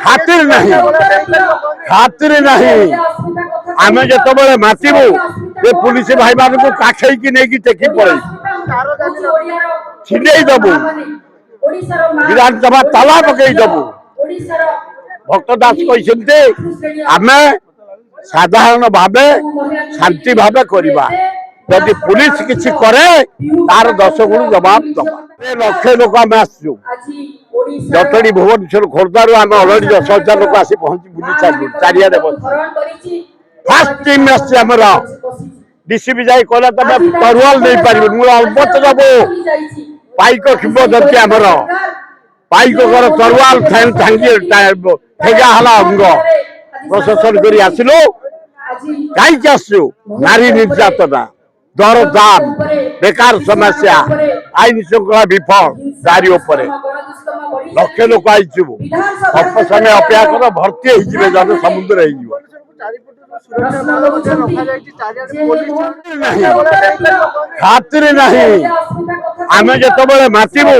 खातिर नहीं आम जो मातिबू ये पुलिस भाई मान को काखई की नहीं टेकी पड़े छिड़े दबू विधानसभा ताला पकई दबू भक्त दास कहते आम साधारण भाव शांति भाव करवा जदि पुलिस किसी करे तार 10 गुण जवाब दबा लक्षे लोक आम आसु जटणी भुवनेश्वर खोर्धारू आम अलरेडी 10,000 लोक आसी पहुंची बुझी सारू चारिड़े बस फास्ट टीम आमर डीसीपी जाई कहला तुम तरुआल नहीं पार अलबत दबो पाइक किंबदंती आमर पाइक तरुआल ठेगा हला अंग प्रशासन कर आसलु कहीं आसु नारी निर्यातना दर दाम बेकार समस्या आईन श्रृंखला विफल दारी लक्ष लोक आईचु अल्प समय अपेक्षा कर भर्ती हो जन समुद्र हो खातिर नहीं आम जो मातिबू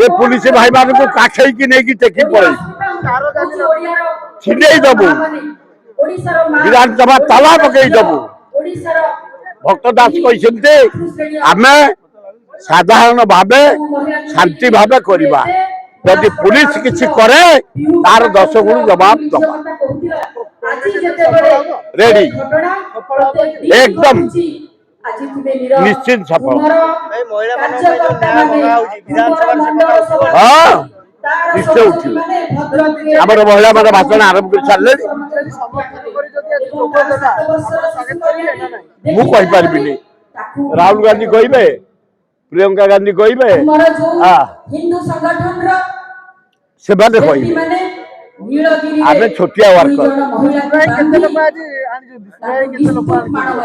ये पुलिस भाई मान को काखई की नहीं टेकी पड़े छिड़े दबू विधानसभा ताला पकई दबू भक्त दास कहते आम साधारण भाव शांति भाव करवा जदि पुलिस किसी करे तार 10 गुण जवाब दबा रेडी एकदम निश्चित सफल हाँ निश्चय उठी आम महिला मान भाषण आरंभ कर सारे मुझे राहुल गांधी कहे प्रियंका गांधी कहे से आम छोटिया वर्कर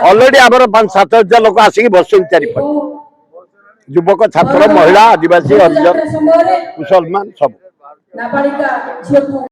अलरेडी आम 5-7 हजार लोक आसिक बसुन 4 युवक छात्र महिला आदिवासी हरिजन मुसलमान सब